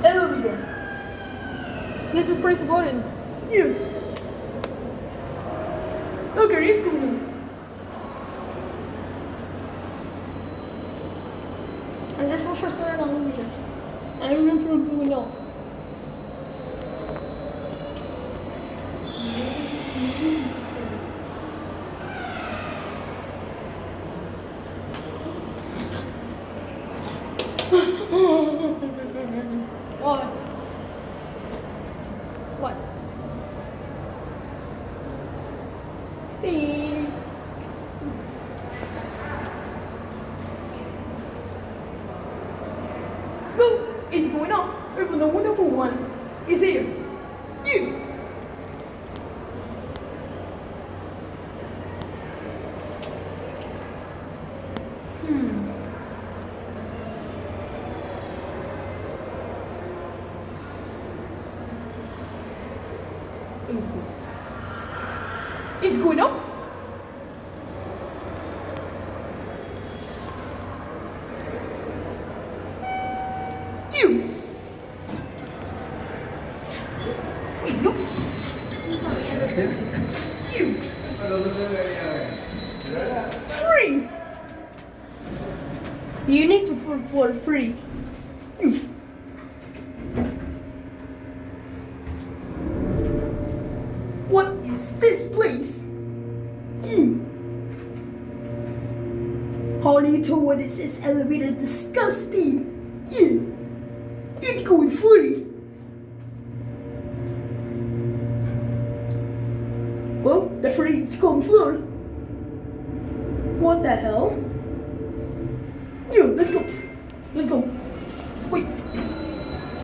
Elevator. Just press the button. You. Okay, it's cool. And there's one for selling elevators. I remember going up. What? What? Beep. Well, it's going on. Even the wonderful one is here. You. It's going up. You. Wait, no. You. Free. You need to put for free. You. What is this place? You. How do you tell what is this elevator? Disgusting.